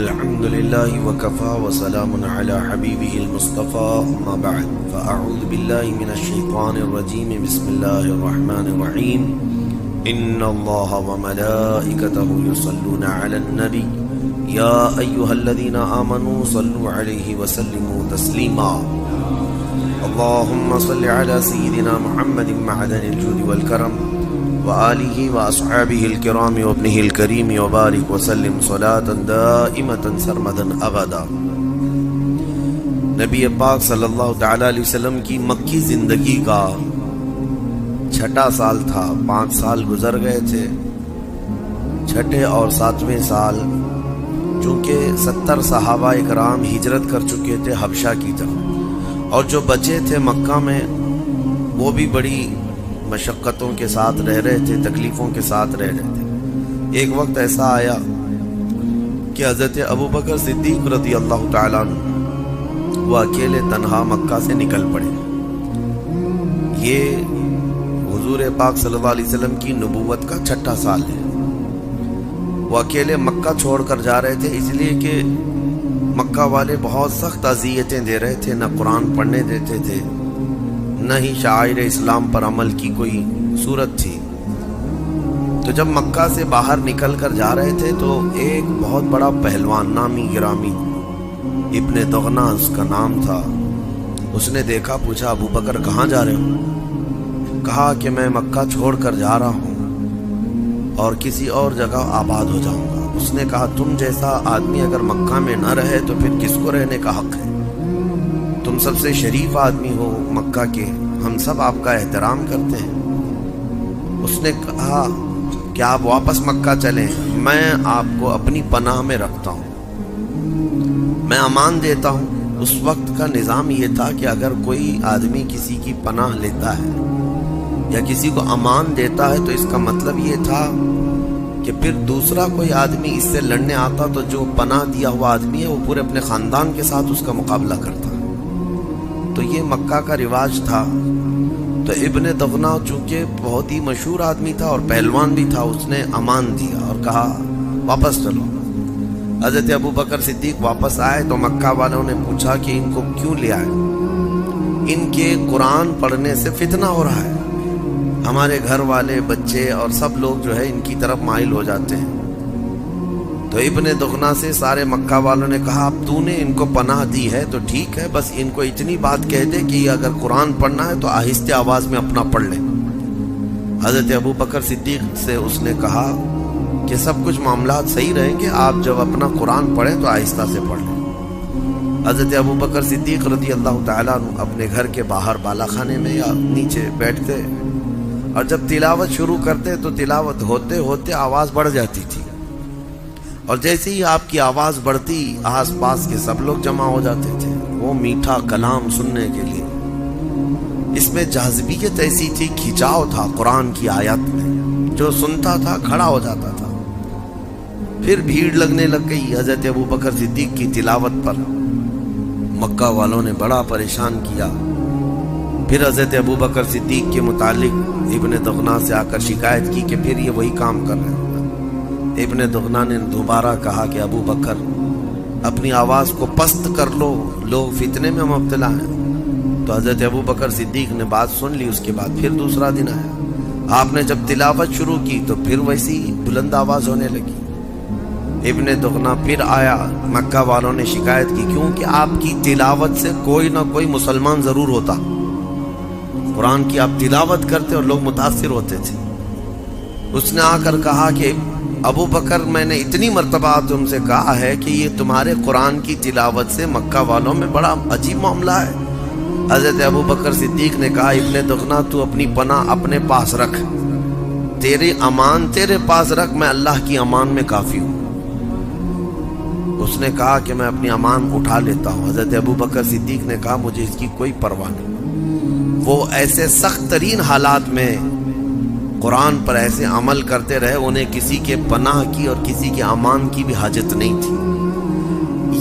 الحمد لله وكفى وسلام على حبيبه المصطفى أما بعد فأعوذ بالله من الشيطان الرجيم بسم الله الرحمن الرحيم إن الله وملائكته يصلون على النبي يا أيها الذين آمنوا صلوا عليه وسلموا تسليما اللهم صل على سيدنا محمد معدن الجود والكرم وآله وأصحابه الكرام وابنه الكريم وبارك وسلم صلاة دائمة سرمدا أبدا۔ نبی پاک صلی اللہ تعالی علیہ وسلم کی مکی زندگی کا چھٹا سال تھا، 5 سال گزر گئے تھے۔ چھٹے اور 7ویں سال چونکہ 70 صحابہ اکرام ہجرت کر چکے تھے حبشہ کی طرف، اور جو بچے تھے مکہ میں وہ بھی بڑی مشقتوں کے ساتھ رہ رہے تھے، تکلیفوں کے ساتھ رہ رہے تھے۔ ایک وقت ایسا آیا کہ حضرت ابوبکر صدیق رضی اللہ تعالیٰ عنہ وہ اکیلے تنہا مکہ سے نکل پڑے۔ یہ حضور پاک صلی اللہ علیہ وسلم کی نبوت کا چھٹا سال ہے۔ وہ اکیلے مکہ چھوڑ کر جا رہے تھے، اس لیے کہ مکہ والے بہت سخت اذیتیں دے رہے تھے، نہ قرآن پڑھنے دیتے تھے، نہ ہی شعائر اسلام پر عمل کی کوئی صورت تھی۔ تو جب مکہ سے باہر نکل کر جا رہے تھے تو ایک بہت بڑا پہلوان، نامی گرامی، ابن دغنہ اس کا نام تھا، اس نے دیکھا، پوچھا ابوبکر کہاں جا رہے ہو؟ کہا کہ میں مکہ چھوڑ کر جا رہا ہوں اور کسی اور جگہ آباد ہو جاؤں گا۔ اس نے کہا تم جیسا آدمی اگر مکہ میں نہ رہے تو پھر کس کو رہنے کا حق ہے؟ تم سب سے شریف آدمی ہو مکہ کے، ہم سب آپ کا احترام کرتے ہیں۔ اس نے کہا کہ آپ واپس مکہ چلیں، میں آپ کو اپنی پناہ میں رکھتا ہوں، میں امان دیتا ہوں۔ اس وقت کا نظام یہ تھا کہ اگر کوئی آدمی کسی کی پناہ لیتا ہے یا کسی کو امان دیتا ہے تو اس کا مطلب یہ تھا کہ پھر دوسرا کوئی آدمی اس سے لڑنے آتا تو جو پناہ دیا ہوا آدمی ہے وہ پورے اپنے خاندان کے ساتھ اس کا مقابلہ کرتا۔ تو یہ مکہ کا رواج تھا۔ تو ابن دغنہ چونکہ بہت ہی مشہور آدمی تھا اور پہلوان بھی تھا، اس نے امان دیا اور کہا واپس چلو۔ حضرت ابوبکر صدیق واپس آئے تو مکہ والوں نے پوچھا کہ ان کو کیوں لے آئے؟ ان کے قرآن پڑھنے سے فتنہ ہو رہا ہے، ہمارے گھر والے، بچے اور سب لوگ جو ہے ان کی طرف مائل ہو جاتے ہیں۔ تو ابن دغنہ سے سارے مکہ والوں نے کہا اب تو نے ان کو پناہ دی ہے تو ٹھیک ہے، بس ان کو اتنی بات کہہ دے کہ اگر قرآن پڑھنا ہے تو آہستہ آواز میں اپنا پڑھ لیں۔ حضرت ابوبکر صدیق سے اس نے کہا کہ سب کچھ معاملات صحیح رہیں گے، آپ جب اپنا قرآن پڑھیں تو آہستہ سے پڑھ لیں۔ حضرت ابوبکر صدیق رضی اللہ تعالیٰ عنہ اپنے گھر کے باہر بالا خانے میں یا نیچے بیٹھتے اور جب تلاوت شروع کرتے تو تلاوت ہوتے ہوتے آواز بڑھ جاتی تھی، اور جیسے ہی آپ کی آواز بڑھتی آس پاس کے سب لوگ جمع ہو جاتے تھے وہ میٹھا کلام سننے کے لیے۔ اس میں جاذبیت ایسی تھی، کھچاؤ تھا قرآن کی آیات میں، جو سنتا تھا کھڑا ہو جاتا تھا۔ پھر بھیڑ لگنے لگ گئی حضرت ابوبکر صدیق کی تلاوت پر، مکہ والوں نے بڑا پریشان کیا۔ پھر حضرت ابوبکر صدیق کے متعلق ابن دغنہ سے آ کر شکایت کی کہ پھر یہ وہی کام کر رہے ہیں۔ ابن دغنہ نے دوبارہ کہا کہ ابوبکر اپنی آواز کو پست کر لو، لوگ فتنے میں مبتلا ہیں۔ تو حضرت ابوبکر صدیق نے بات سن لی۔ اس کے بعد پھر دوسرا دن آیا، آپ نے جب تلاوت شروع کی تو پھر ویسی بلند آواز ہونے لگی۔ ابن دغنہ پھر آیا، مکہ والوں نے شکایت کی کیونکہ آپ کی تلاوت سے کوئی نہ کوئی مسلمان ضرور ہوتا، قرآن کی آپ تلاوت کرتے اور لوگ متاثر ہوتے تھے۔ اس نے آ کر کہا کہ ابو بکر میں نے اتنی مرتبہ تم سے کہا ہے کہ یہ تمہارے قرآن کی تلاوت سے مکہ والوں میں بڑا عجیب معاملہ ہے۔ حضرت ابو بکر صدیق نے کہا ابن دغنہ تو اپنی پناہ اپنے پاس رکھ، تیری امان تیرے پاس رکھ، میں اللہ کی امان میں کافی ہوں۔ اس نے کہا کہ میں اپنی امان اٹھا لیتا ہوں۔ حضرت ابو بکر صدیق نے کہا مجھے اس کی کوئی پرواہ نہیں۔ وہ ایسے سخت ترین حالات میں قرآن پر ایسے عمل کرتے رہے، انہیں کسی کے پناہ کی اور کسی کے امان کی بھی حاجت نہیں تھی۔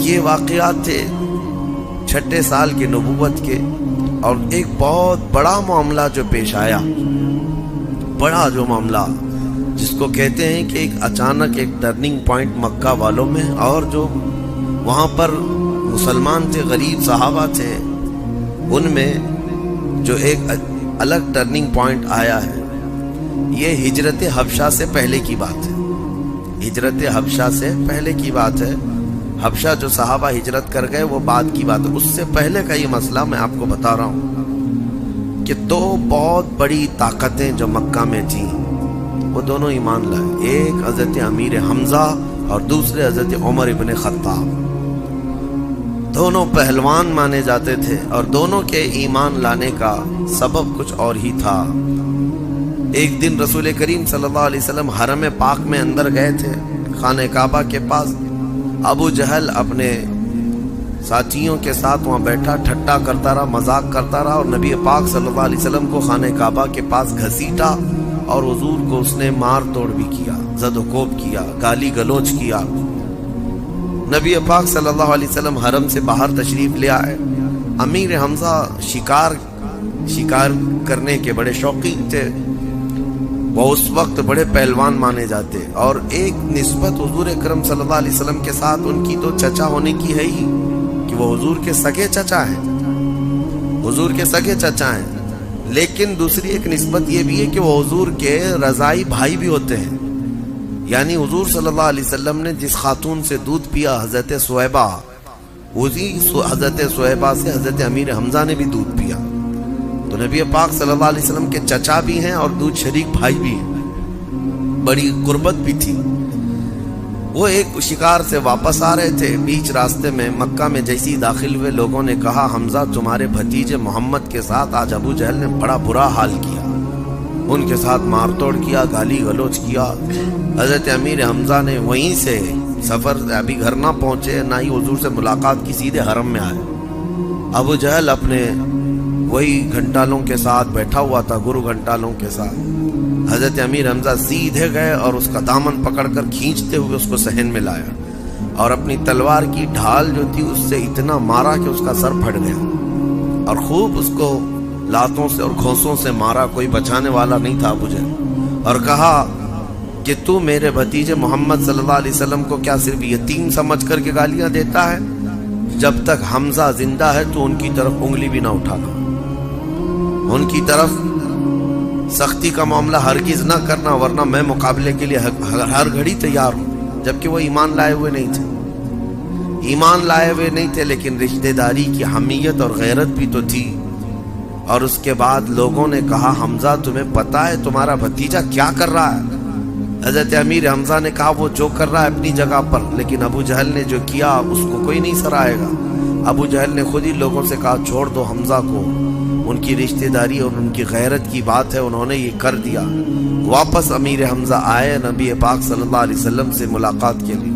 یہ واقعات تھے چھٹے سال کی نبوت کے۔ اور ایک بہت بڑا معاملہ جو پیش آیا، بڑا جو معاملہ جس کو کہتے ہیں کہ ایک اچانک ایک ٹرننگ پوائنٹ مکہ والوں میں، اور جو وہاں پر مسلمان تھے، غریب صحابہ تھے، ان میں جو ایک الگ ٹرننگ پوائنٹ آیا ہے، یہ ہجرت حبشہ سے پہلے کی بات ہے۔ ہجرت حبشہ سے پہلے کی بات ہے۔ حبشہ جو صحابہ ہجرت کر گئے وہ بعد کی بات ہے۔ اس سے پہلے کا یہ مسئلہ میں آپ کو بتا رہا ہوں کہ دو بہت بڑی طاقتیں جو مکہ میں تھیں وہ دونوں ایمان لائے۔ ایک حضرت امیر حمزہ اور دوسرے حضرت عمر ابن خطاب۔ دونوں پہلوان مانے جاتے تھے اور دونوں کے ایمان لانے کا سبب کچھ اور ہی تھا۔ ایک دن رسول کریم صلی اللہ علیہ وسلم حرم پاک میں اندر گئے تھے، خانہ کعبہ کے پاس۔ ابو جہل اپنے ساتھیوں کے ساتھ وہاں بیٹھا، ٹھٹا کرتا رہا، مذاق کرتا رہا، اور نبی پاک صلی اللہ علیہ وسلم کو خانہ کعبہ کے پاس گھسیٹا اور حضور کو اس نے مار توڑ بھی کیا، زد و کوب کیا، گالی گلوچ کیا۔ نبی پاک صلی اللہ علیہ وسلم حرم سے باہر تشریف لے آئے۔ امیر حمزہ شکار کرنے کے بڑے شوقین تھے، وہ اس وقت بڑے پہلوان مانے جاتے، اور ایک نسبت حضور اکرم صلی اللہ علیہ وسلم کے ساتھ ان کی تو چچا ہونے کی ہے ہی کہ وہ حضور کے سگے چچا ہیں، حضور کے سگے چچا ہیں، لیکن دوسری ایک نسبت یہ بھی ہے کہ وہ حضور کے رضائی بھائی بھی ہوتے ہیں۔ یعنی حضور صلی اللہ علیہ وسلم نے جس خاتون سے دودھ پیا، حضرت صہیبہ، اسی حضرت صہیبہ سے حضرت امیر حمزہ نے بھی دودھ پیا، تو نبی پاک صلی اللہ علیہ وسلم کے چچا بھی ہیں اور دودھ شریک بھائی بھی ہیں، بڑی قربت بھی تھی۔ وہ ایک شکار سے واپس آ رہے تھے، بیچ راستے میں مکہ میں جیسی داخل ہوئے، لوگوں نے کہا حمزہ تمہارے بھتیجے محمد کے ساتھ آج ابو جہل نے بڑا برا حال کیا، ان کے ساتھ مار توڑ کیا، گالی گلوچ کیا۔ حضرت امیر حمزہ نے وہیں سے سفر، ابھی گھر نہ پہنچے، نہ ہی حضور سے ملاقات کی، سیدھے حرم میں آئے۔ ابو جہل اپنے وہی گھنٹالوں کے ساتھ بیٹھا ہوا تھا، گرو گھنٹالوں کے ساتھ۔ حضرت امیر حمزہ سیدھے گئے اور اس کا دامن پکڑ کر کھینچتے ہوئے اس کو صحن میں لایا، اور اپنی تلوار کی ڈھال جو تھی اس سے اتنا مارا کہ اس کا سر پھٹ گیا، اور خوب اس کو لاتوں سے اور گھونسوں سے مارا، کوئی بچانے والا نہیں تھا ابو جہل، اور کہا کہ تو میرے بھتیجے محمد صلی اللہ علیہ وسلم کو کیا صرف یتیم سمجھ کر کے گالیاں دیتا ہے؟ جب تک حمزہ زندہ ہے تو ان کی طرف انگلی بھی نہ اٹھانا، ان کی طرف سختی کا معاملہ ہرگز نہ کرنا، ورنہ میں مقابلے کے لیے ہر گھڑی تیار ہوں۔ جبکہ وہ ایمان لائے ہوئے نہیں تھے، ایمان لائے ہوئے نہیں تھے، لیکن رشتہ داری کی حمیت اور غیرت بھی تو تھی۔ اور اس کے بعد لوگوں نے کہا حمزہ تمہیں پتا ہے تمہارا بھتیجا کیا کر رہا ہے؟ حضرت امیر حمزہ نے کہا وہ جو کر رہا ہے اپنی جگہ پر، لیکن ابو جہل نے جو کیا اس کو کوئی نہیں سراہے گا۔ ابو جہل نے خود ہی لوگوں سے کہا چھوڑ دو حمزہ کو، ان کی رشتہ داری اور ان کی غیرت کی بات ہے، انہوں نے یہ کر دیا۔ واپس امیر حمزہ آئے نبی پاک صلی اللہ علیہ وسلم سے ملاقات کے لیے،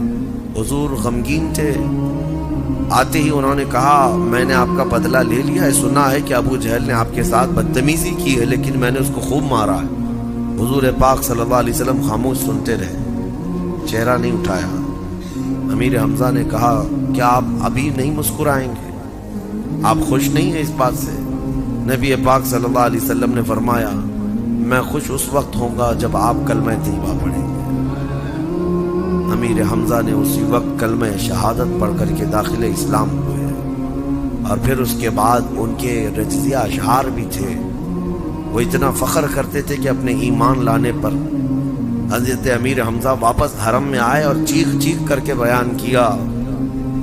حضور غمگین تھے۔ آتے ہی انہوں نے کہا میں نے آپ کا بدلہ لے لیا ہے، سنا ہے کہ ابو جہل نے آپ کے ساتھ بدتمیزی کی ہے، لیکن میں نے اس کو خوب مارا ہے۔ حضور پاک صلی اللہ علیہ وسلم خاموش سنتے رہے، چہرہ نہیں اٹھایا۔ امیر حمزہ نے کہا کیا آپ ابھی نہیں مسکرائیں گے؟ آپ خوش نہیں ہیں اس بات سے؟ نبی پاک صلی اللہ علیہ وسلم نے فرمایا میں خوش اس وقت ہوں گا جب آپ کلمہ طیبہ پڑھیں گے۔ امیر حمزہ نے اسی وقت کلمہ شہادت پڑھ کر کے داخل اسلام ہوئے، اور پھر اس کے بعد ان کے رجزیہ اشعار بھی تھے۔ وہ اتنا فخر کرتے تھے کہ اپنے ایمان لانے پر حضرت امیر حمزہ واپس حرم میں آئے اور چیخ چیخ کر کے بیان کیا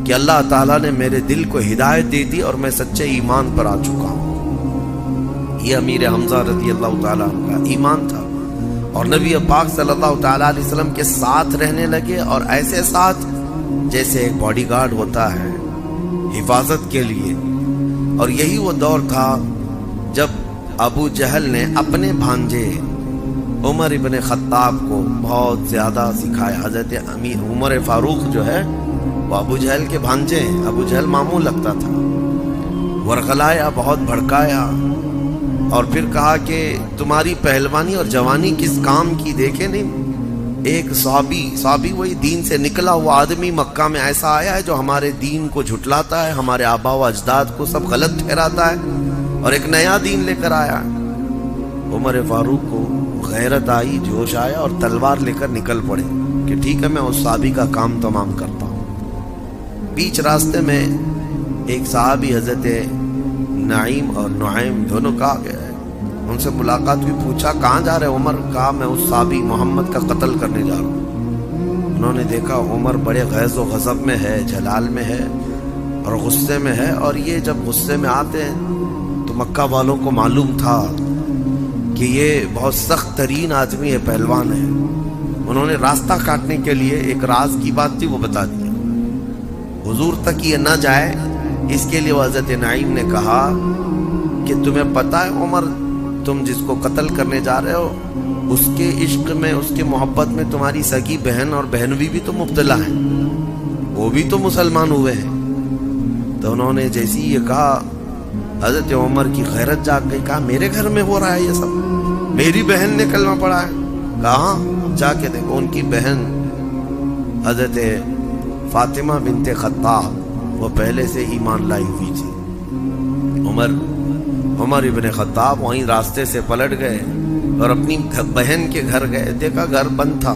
کہ اللہ تعالیٰ نے میرے دل کو ہدایت دے دی اور میں سچے ایمان پر آ چکا ہوں۔ یہ امیر حمزہ رضی اللہ تعالیٰ عنہ کا ایمان تھا، اور نبی پاک صلی اللہ تعالیٰ علیہ وسلم کے ساتھ رہنے لگے، اور ایسے ساتھ جیسے ایک باڈی گارڈ ہوتا ہے حفاظت کے لیے۔ اور یہی وہ دور تھا جب ابو جہل نے اپنے بھانجے عمر ابن خطاب کو بہت زیادہ سکھایا۔ حضرت امیر عمر فاروق جو ہے وہ ابو جہل کے بھانجے ہیں، ابو جہل ماموں لگتا تھا، ورغلایا، بہت بھڑکایا، اور پھر کہا کہ تمہاری پہلوانی اور جوانی کس کام کی، دیکھے نہیں ایک صحابی وہی دین سے نکلا ہوا آدمی مکہ میں ایسا آیا ہے جو ہمارے دین کو جھٹلاتا ہے، ہمارے آبا و اجداد کو سب غلط ٹھہراتا ہے، اور ایک نیا دین لے کر آیا ہے۔ عمر فاروق کو غیرت آئی، جوش آیا اور تلوار لے کر نکل پڑے کہ ٹھیک ہے میں اس صحابی کا کام تمام کرتا ہوں۔ بیچ راستے میں ایک صحابی حضرت نعیم اور نعیم دونوں کا آ گیا ہے، ان سے ملاقات ہوئی، پوچھا کہاں جا رہے عمر؟ کہا میں اس صحابی محمد کا قتل کرنے جا رہا ہوں۔ انہوں نے دیکھا عمر بڑے غیظ و غضب میں ہے، جلال میں ہے اور غصے میں ہے، اور یہ جب غصے میں آتے ہیں تو مکہ والوں کو معلوم تھا کہ یہ بہت سخت ترین آدمی ہے، پہلوان ہے۔ انہوں نے راستہ کاٹنے کے لیے ایک راز کی بات تھی وہ بتا دیا، حضور تک یہ نہ جائے اس کے لیے حضرت نعیم نے کہا کہ تمہیں پتہ ہے عمر تم جس کو قتل کرنے جا رہے ہو اس کے عشق میں، اس کے محبت میں تمہاری سگی بہن اور بہنوی بھی تو مبتلا ہیں، وہ بھی تو مسلمان ہوئے ہیں۔ تو انہوں نے جیسی یہ کہا حضرت عمر کی غیرت جاگ گئی، کہا میرے گھر میں ہو رہا ہے یہ سب، میری بہن نے کلمہ پڑھا ہے؟ کہاں جا کے دیکھو، ان کی بہن حضرت فاطمہ بنت خطاب وہ پہلے سے ایمان لائی ہوئی تھی۔ عمر ابن خطاب وہیں راستے سے پلٹ گئے اور اپنی بہن کے گھر گئے، دیکھا گھر بند تھا،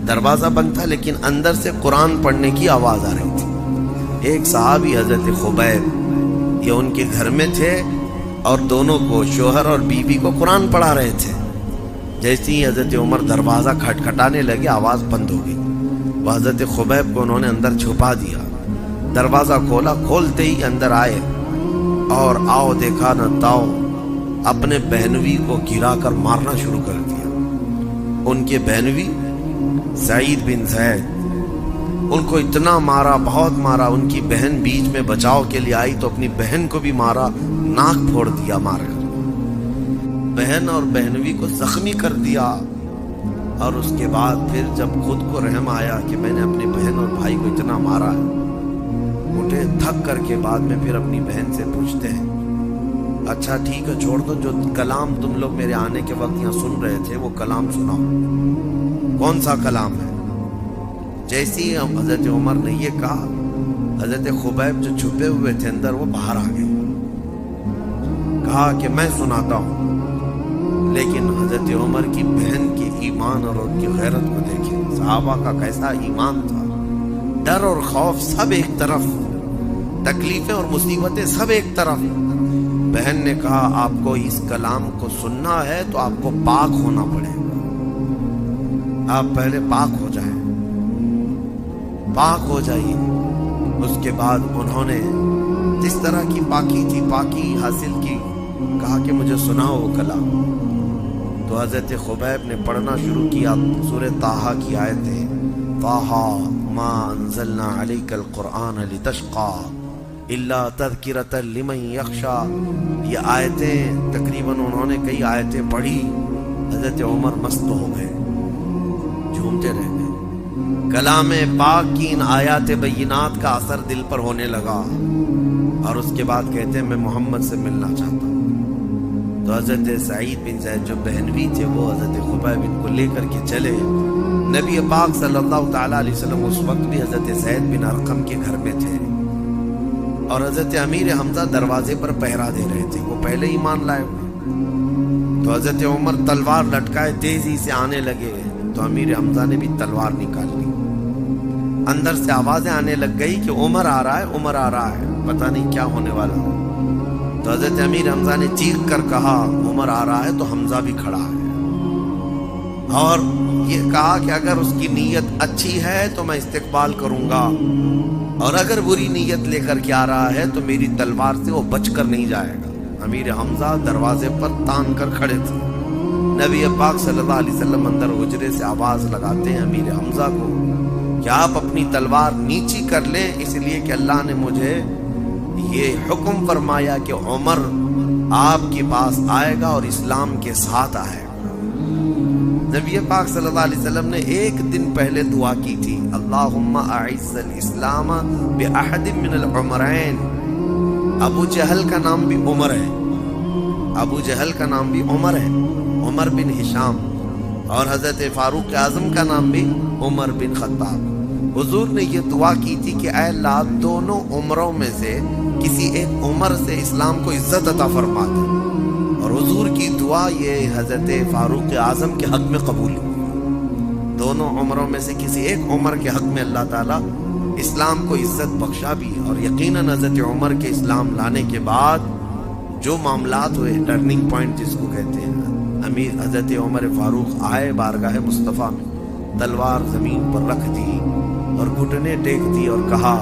دروازہ بند تھا، لیکن اندر سے قرآن پڑھنے کی آواز آ رہی تھی۔ ایک صحابی حضرت خبیب یہ ان کے گھر میں تھے اور دونوں کو، شوہر اور بیوی کو قرآن پڑھا رہے تھے۔ جیسے ہی حضرت عمر دروازہ کھٹکھٹانے لگے آواز بند ہو گئی، وہ حضرت خبیب کو انہوں نے اندر چھپا دیا، دروازہ کھولا، کھولتے ہی اندر آئے اور آؤ دیکھا نہ تاؤ اپنے بہنوی کو گرا کر مارنا شروع کر دیا۔ ان کے بہنوی سعید بن زید ان کو اتنا مارا، بہت مارا، ان کی بہن بیچ میں بچاؤ کے لیے آئی تو اپنی بہن کو بھی مارا، ناک پھوڑ دیا مار کر، بہن اور بہنوی کو زخمی کر دیا۔ اور اس کے بعد پھر جب خود کو رحم آیا کہ میں نے اپنی بہن اور بھائی کو اتنا مارا ہے، اٹھے تھک کر کے بعد میں پھر اپنی بہن سے پوچھتے ہیں اچھا ٹھیک ہے چھوڑ دو، جو کلام تم لوگ میرے آنے کے وقت یہاں سن رہے تھے وہ کلام سناؤ، کون سا کلام ہے؟ جیسی حضرت عمر نے یہ کہا، حضرت خبیب جو چھپے ہوئے تھے اندر وہ باہر آ گئے، کہا کہ میں سناتا ہوں۔ لیکن حضرت عمر کی بہن کے ایمان اور ان کی غیرت کو دیکھیں، صحابہ کا کیسا ایمان تھا، ڈر اور خوف سب ایک طرف، تکلیفیں اور مصیبتیں سب ایک طرف۔ بہن نے کہا آپ کو اس کلام کو سننا ہے تو آپ کو پاک ہونا پڑے گا، آپ پہلے پاک ہو جائیں، پاک ہو جائیے۔ اس کے بعد انہوں نے جس طرح کی پاکی تھی پاکی حاصل کی، کہا کہ مجھے سناؤ وہ کلام۔ تو حضرت خبیب نے پڑھنا شروع کیا سورہ طٰہٰ کی آیتیں، طٰہٰ ما انزلنا علیک القرآن لتشقی الا تذکرۃ لمن یخشی۔ یہ آیتیں تقریباً انہوں نے کئی آیتیں پڑھی، حضرت عمر مست ہو گئے، جھومتے رہ گئے، کلام پاک کی ان آیات بینات کا اثر دل پر ہونے لگا، اور اس کے بعد کہتے ہیں میں محمد سے ملنا چاہتا ہوں۔ تو حضرت سعید بن زید جو بہنوی تھے وہ حضرت خبیب ان کو لے کر کے چلے، نبی پاک صلی اللہ تعالیٰ علیہ وسلم اس وقت بھی حضرت زید بن ارقم کے گھر میں تھے، اور حضرت امیر حمزہ دروازے پر پہرا دے رہے تھے، وہ پہلے ہی مان لائے ہوئے۔ تو حضرت عمر تلوار لٹکائے تیزی سے آنے لگے، تو امیر حمزہ نے بھی تلوار نکال لی، اندر سے آوازیں آنے لگ گئی کہ عمر آ رہا ہے، عمر آ رہا ہے، پتہ نہیں کیا ہونے والا۔ تو حضرت امیر حمزہ نے چیخ کر کہا عمر آ رہا ہے، تو حمزہ بھی کھڑا ہے، اور یہ کہا کہ اگر اس کی نیت اچھی ہے تو میں استقبال کروں گا، اور اگر بری نیت لے کر کے آ رہا ہے تو میری تلوار سے وہ بچ کر نہیں جائے گا۔ امیر حمزہ دروازے پر تان کر کھڑے تھے، نبی پاک صلی اللہ علیہ وسلم اندر حجرے سے آواز لگاتے ہیں امیر حمزہ کو کہ آپ اپنی تلوار نیچی کر لیں، اس لیے کہ اللہ نے مجھے یہ حکم فرمایا کہ عمر آپ کے پاس آئے گا اور اسلام کے ساتھ آئے گا۔ نبی پاک صلی اللہ علیہ وسلم نے ایک دن پہلے دعا کی تھی، اللہم اعز الاسلام باحد من العمرین۔ ابو جہل کا نام بھی عمر ہے، ابو جہل کا نام بھی عمر ہے، عمر بن ہشام، اور حضرت فاروق اعظم کا نام بھی عمر بن خطاب۔ حضور نے یہ دعا کی تھی کہ اے اللہ دونوں عمروں میں سے کسی ایک عمر سے اسلام کو عزت عطا فرما دے، اور حضور کی دعا یہ حضرت فاروق اعظم کے حق میں قبول ہوئی۔ دونوں عمروں میں سے کسی ایک عمر کے حق میں اللہ تعالیٰ اسلام کو عزت بخشا بھی، اور یقیناً حضرت عمر کے اسلام لانے کے بعد جو معاملات ہوئے، ٹرننگ پوائنٹ جس کو کہتے ہیں، امیر حضرت عمر فاروق آئے بارگاہ مصطفیٰ میں، تلوار زمین پر رکھ دی اور گھٹنے ٹیک دی اور کہا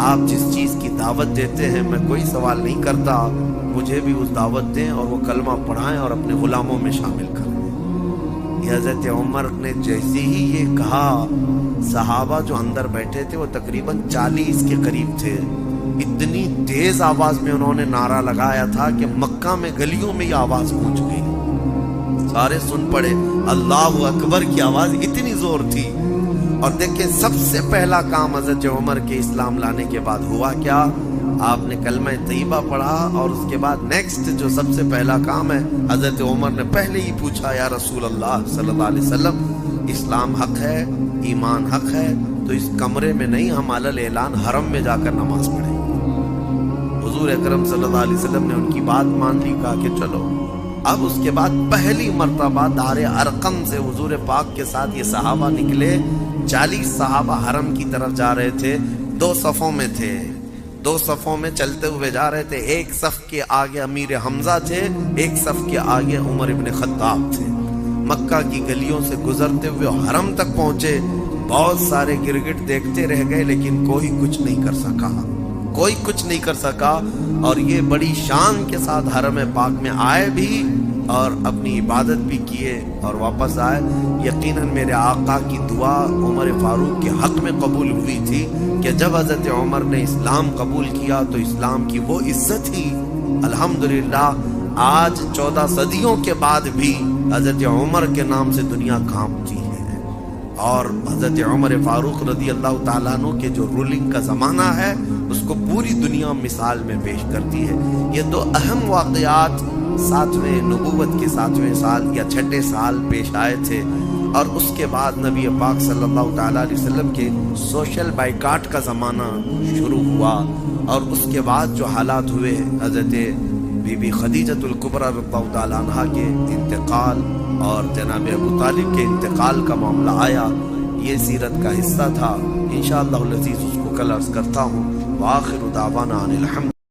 آپ جس چیز کی دعوت دیتے ہیں میں کوئی سوال نہیں کرتا، مجھے بھی اس دعوت دیں اور وہ کلمہ پڑھائیں اور اپنے غلاموں میں شامل کر دیں۔ یہ حضرت عمر نے جیسے ہی یہ کہا، صحابہ جو اندر بیٹھے تھے وہ تقریباً 40 کے قریب تھے، اتنی تیز آواز میں انہوں نے نعرہ لگایا تھا کہ مکہ میں گلیوں میں یہ آواز گونج گئی، سارے سن پڑے، اللہ اکبر کی آواز اتنی زور تھی۔ اور دیکھیں سب سے پہلا کام حضرت عمر کے اسلام لانے کے بعد ہوا کیا؟ آپ نے کلمہ طیبہ پڑھا، اور اس کے بعد نیکسٹ جو سب سے پہلا کام ہے، حضرت عمر نے پہلے ہی پوچھا یا رسول اللہ صلی اللہ علیہ وسلم، اسلام حق ہے، ایمان حق ہے، تو اس کمرے میں نہیں، ہم علل اعلان حرم میں جا کر نماز پڑھیں۔ حضور اکرم صلی اللہ علیہ وسلم نے ان کی بات مان لی، کہا کہ چلو۔ اب اس کے بعد پہلی مرتبہ دار ارقم سے حضور پاک کے ساتھ یہ صحابہ نکلے، 40 صحابہ حرم کی طرف جا رہے تھے، 2 صفوں میں تھے، 2 صفوں میں چلتے ہوئے جا رہے تھے، ایک صف کے آگے امیر حمزہ تھے، ایک صف کے آگے عمر ابن خطاب تھے۔ مکہ کی گلیوں سے گزرتے ہوئے حرم تک پہنچے، بہت سارے گرگٹ دیکھتے رہ گئے لیکن کوئی کچھ نہیں کر سکا، کوئی کچھ نہیں کر سکا، اور یہ بڑی شان کے ساتھ حرم پاک میں آئے بھی اور اپنی عبادت بھی کیے اور واپس آئے۔ یقیناً میرے آقا کی دعا عمر فاروق کے حق میں قبول ہوئی تھی کہ جب حضرت عمر نے اسلام قبول کیا تو اسلام کی وہ عزت ہی الحمدللہ آج 14 صدیوں کے بعد بھی حضرت عمر کے نام سے دنیا کانپتی ہے، اور حضرت عمر فاروق رضی اللہ تعالیٰ عنہ کے جو رولنگ کا زمانہ ہے اس کو پوری دنیا مثال میں پیش کرتی ہے۔ یہ 2 اہم واقعات 7ویں نبوت کے 7ویں سال یا 6 سال پیش آئے تھے، اور اس کے بعد نبی پاک صلی اللہ تعالیٰ علیہ وسلم کے سوشل بائیکاٹ کا زمانہ شروع ہوا، اور اس کے بعد جو حالات ہوئے، حضرت بی بی خدیجۃ الکبریٰ رضی اللہ تعالیٰ عنہا کے انتقال اور جناب ابو طالب کے انتقال کا معاملہ آیا، یہ سیرت کا حصہ تھا۔ انشاءاللہ العزیز اس کو کل عرض کرتا ہوں۔ وآخر دعوانا ان الحمد